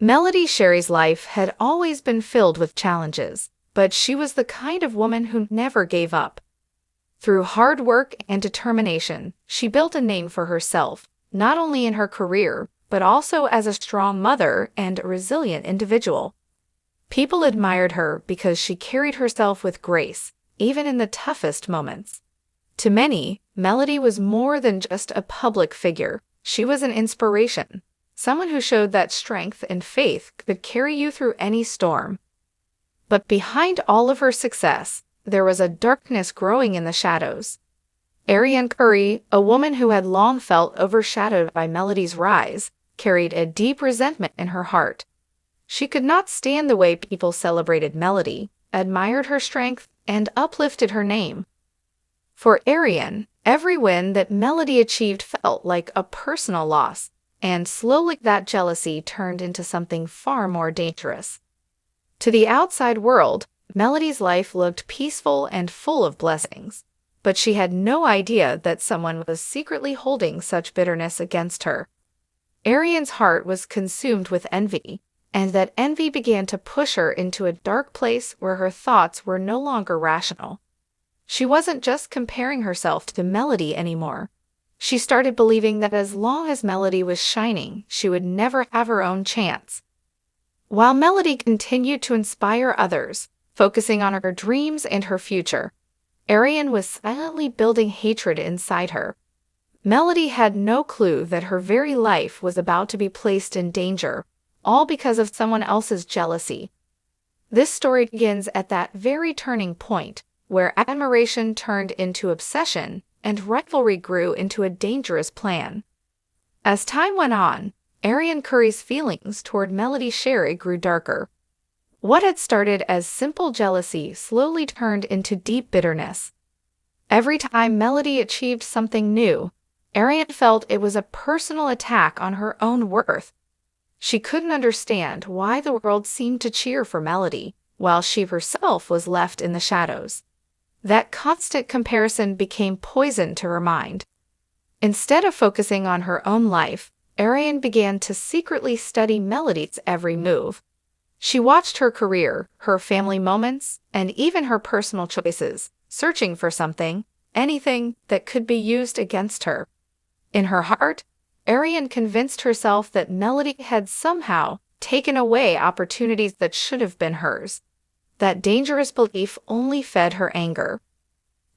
Melodyshari's life had always been filled with challenges, but she was the kind of woman who never gave up. Through hard work and determination, she built a name for herself, not only in her career, but also as a strong mother and a resilient individual. People admired her because she carried herself with grace, even in the toughest moments. To many, Melody was more than just a public figure. She was an inspiration, someone who showed that strength and faith could carry you through any storm. But behind all of her success, there was a darkness growing in the shadows. Arionne Curry, a woman who had long felt overshadowed by Melody's rise, carried a deep resentment in her heart. She could not stand the way people celebrated Melody, admired her strength, and uplifted her name. For Arionne, every win that Melody achieved felt like a personal loss, and slowly that jealousy turned into something far more dangerous. To the outside world, Melody's life looked peaceful and full of blessings, but she had no idea that someone was secretly holding such bitterness against her. Arionne's heart was consumed with envy, and that envy began to push her into a dark place where her thoughts were no longer rational. She wasn't just comparing herself to Melody anymore. She started believing that as long as Melody was shining, she would never have her own chance. While Melody continued to inspire others, focusing on her dreams and her future, Arionne was silently building hatred inside her. Melody had no clue that her very life was about to be placed in danger, all because of someone else's jealousy. This story begins at that very turning point, where admiration turned into obsession and rivalry grew into a dangerous plan. As time went on, Arionne Curry's feelings toward Melodyshari grew darker. What had started as simple jealousy slowly turned into deep bitterness. Every time Melody achieved something new, Arionne felt it was a personal attack on her own worth. She couldn't understand why the world seemed to cheer for Melody, while she herself was left in the shadows. That constant comparison became poison to her mind. Instead of focusing on her own life, Arionne began to secretly study Melody's every move. She watched her career, her family moments, and even her personal choices, searching for something, anything that could be used against her. In her heart, Arionne convinced herself that Melody had somehow taken away opportunities that should have been hers. That dangerous belief only fed her anger.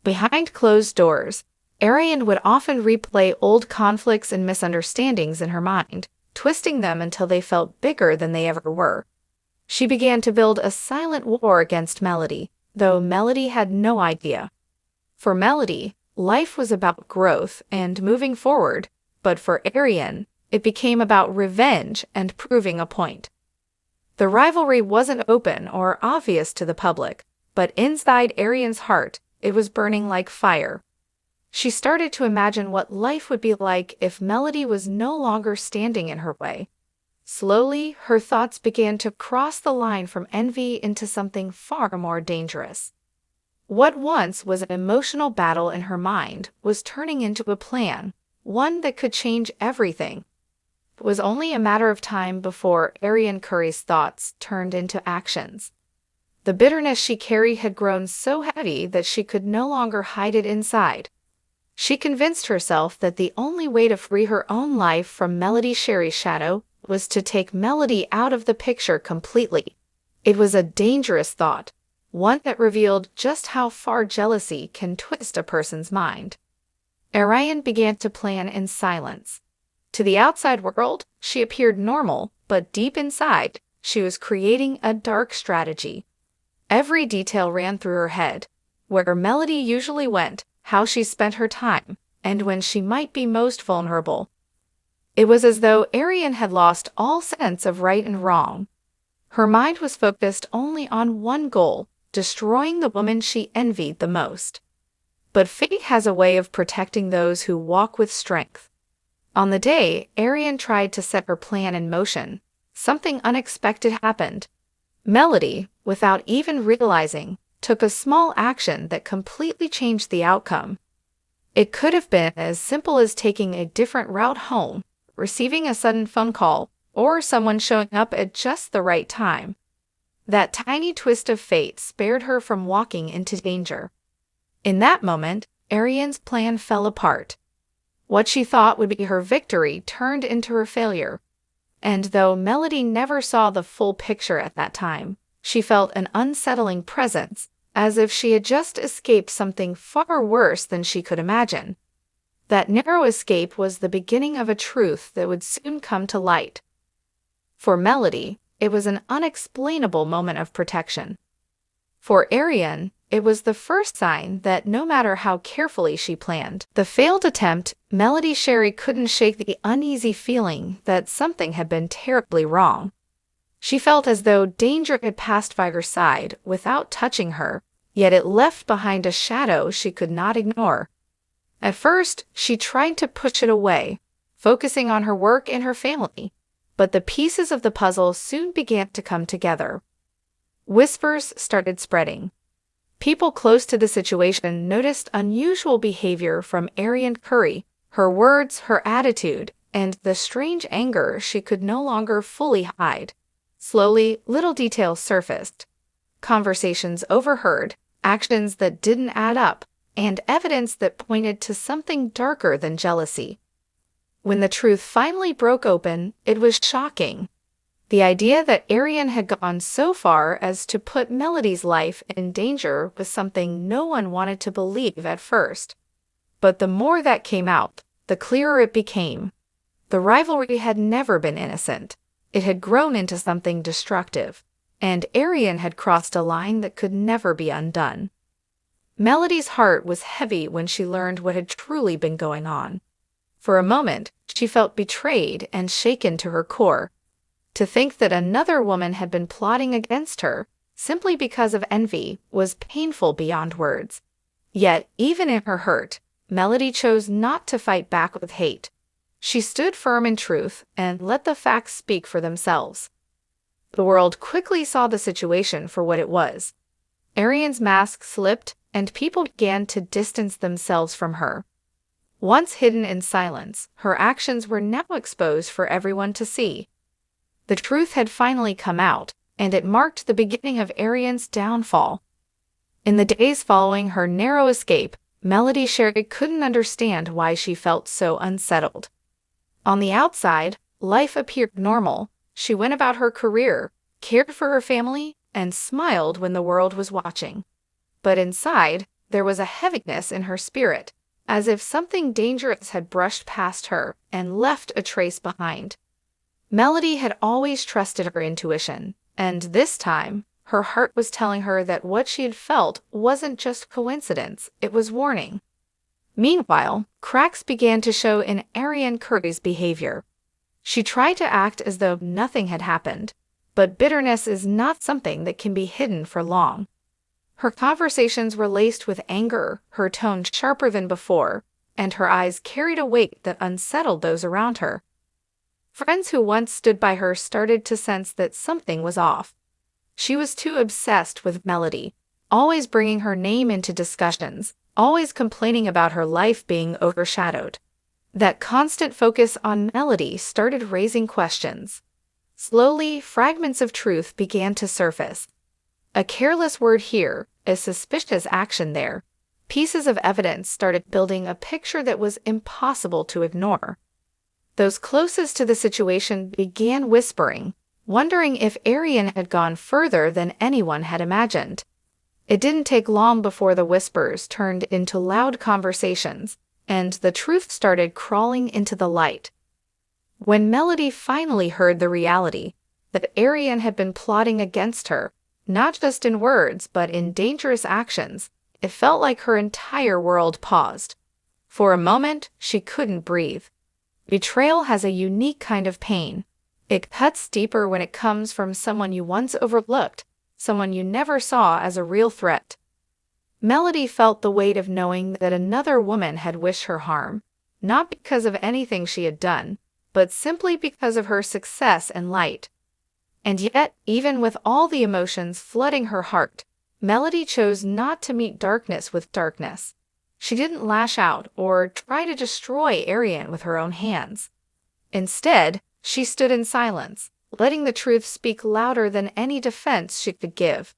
Behind closed doors, Arionne would often replay old conflicts and misunderstandings in her mind, twisting them until they felt bigger than they ever were. She began to build a silent war against Melody, though Melody had no idea. For Melody, life was about growth and moving forward, but for Arionne, it became about revenge and proving a point. The rivalry wasn't open or obvious to the public, but inside Arionne's heart, it was burning like fire. She started to imagine what life would be like if Melody was no longer standing in her way. Slowly, her thoughts began to cross the line from envy into something far more dangerous. What once was an emotional battle in her mind was turning into a plan, one that could change everything. It was only a matter of time before Arionne Curry's thoughts turned into actions. The bitterness she carried had grown so heavy that she could no longer hide it inside. She convinced herself that the only way to free her own life from Melodyshari's shadow was to take Melody out of the picture completely. It was a dangerous thought, one that revealed just how far jealousy can twist a person's mind. Arionne began to plan in silence. To the outside world, she appeared normal, but deep inside, she was creating a dark strategy. Every detail ran through her head: where Melody usually went, how she spent her time, and when she might be most vulnerable. It was as though Arionne had lost all sense of right and wrong. Her mind was focused only on one goal: destroying the woman she envied the most. But fate has a way of protecting those who walk with strength. On the day Arionne tried to set her plan in motion, something unexpected happened. Melody, without even realizing, took a small action that completely changed the outcome. It could have been as simple as taking a different route home, receiving a sudden phone call, or someone showing up at just the right time. That tiny twist of fate spared her from walking into danger. In that moment, Arionne's plan fell apart. What she thought would be her victory turned into her failure. And though Melody never saw the full picture at that time, she felt an unsettling presence, as if she had just escaped something far worse than she could imagine. That narrow escape was the beginning of a truth that would soon come to light. For Melody, it was an unexplainable moment of protection. For Arionne, it was the first sign that no matter how carefully she planned the failed attempt, melodyshari couldn't shake the uneasy feeling that something had been terribly wrong. She felt as though danger had passed by her side without touching her, yet it left behind a shadow she could not ignore. At first, she tried to push it away, focusing on her work and her family, but the pieces of the puzzle soon began to come together. Whispers started spreading. People close to the situation noticed unusual behavior from Arionne Curry, her words, her attitude, and the strange anger she could no longer fully hide. Slowly, little details surfaced. Conversations overheard, actions that didn't add up, and evidence that pointed to something darker than jealousy. When the truth finally broke open, it was shocking. The idea that Arionne had gone so far as to put Melody's life in danger was something no one wanted to believe at first. But the more that came out, the clearer it became. The rivalry had never been innocent. It had grown into something destructive, and Arionne had crossed a line that could never be undone. Melody's heart was heavy when she learned what had truly been going on. For a moment, she felt betrayed and shaken to her core. To think that another woman had been plotting against her, simply because of envy, was painful beyond words. Yet, even in her hurt, Melody chose not to fight back with hate. She stood firm in truth and let the facts speak for themselves. The world quickly saw the situation for what it was. Arionne's mask slipped, and people began to distance themselves from her. Once hidden in silence, her actions were now exposed for everyone to see. The truth had finally come out, and it marked the beginning of Arionne's downfall. In the days following her narrow escape, melodyshari couldn't understand why she felt so unsettled. On the outside, life appeared normal. She went about her career, cared for her family, and smiled when the world was watching. But inside, there was a heaviness in her spirit, as if something dangerous had brushed past her and left a trace behind. Melody had always trusted her intuition, and this time, her heart was telling her that what she had felt wasn't just coincidence, it was warning. Meanwhile, cracks began to show in Arionne Curry's behavior. She tried to act as though nothing had happened, but bitterness is not something that can be hidden for long. Her conversations were laced with anger, her tone sharper than before, and her eyes carried a weight that unsettled those around her. Friends who once stood by her started to sense that something was off. She was too obsessed with Melody, always bringing her name into discussions, always complaining about her life being overshadowed. That constant focus on Melody started raising questions. Slowly, fragments of truth began to surface. A careless word here, a suspicious action there. Pieces of evidence started building a picture that was impossible to ignore. Those closest to the situation began whispering, wondering if Arionne had gone further than anyone had imagined. It didn't take long before the whispers turned into loud conversations, and the truth started crawling into the light. When Melody finally heard the reality, that Arionne had been plotting against her, not just in words but in dangerous actions, it felt like her entire world paused. For a moment, she couldn't breathe. Betrayal has a unique kind of pain. It cuts deeper when it comes from someone you once overlooked, someone you never saw as a real threat. Melody felt the weight of knowing that another woman had wished her harm, not because of anything she had done, but simply because of her success and light. And yet, even with all the emotions flooding her heart, Melody chose not to meet darkness with darkness. She didn't lash out or try to destroy Arionne with her own hands. Instead, She stood in silence, letting the truth speak louder than any defense she could give.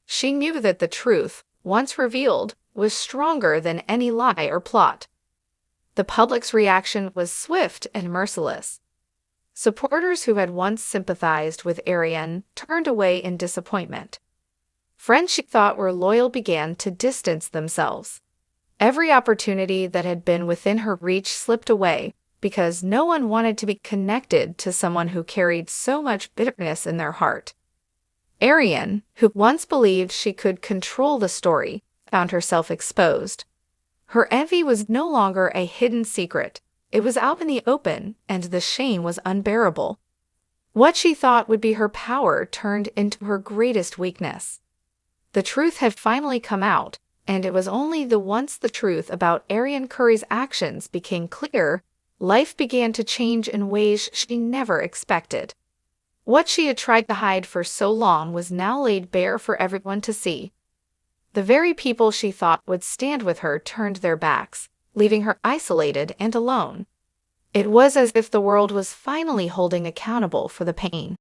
She knew that the truth, once revealed, was stronger than any lie or plot. The public's reaction was swift and merciless. Supporters who had once sympathized with Arionne turned away in disappointment. Friends she thought were loyal began to distance themselves. Every opportunity that had been within her reach slipped away because no one wanted to be connected to someone who carried so much bitterness in their heart. Arionne, who once believed she could control the story, found herself exposed. Her envy was no longer a hidden secret. It was out in the open, and the shame was unbearable. What she thought would be her power turned into her greatest weakness. The truth had finally come out, and it was only once the truth about Arionne Curry's actions became clear, life began to change in ways she never expected. What she had tried to hide for so long was now laid bare for everyone to see. The very people she thought would stand with her turned their backs, leaving her isolated and alone. It was as if the world was finally holding accountable for the pain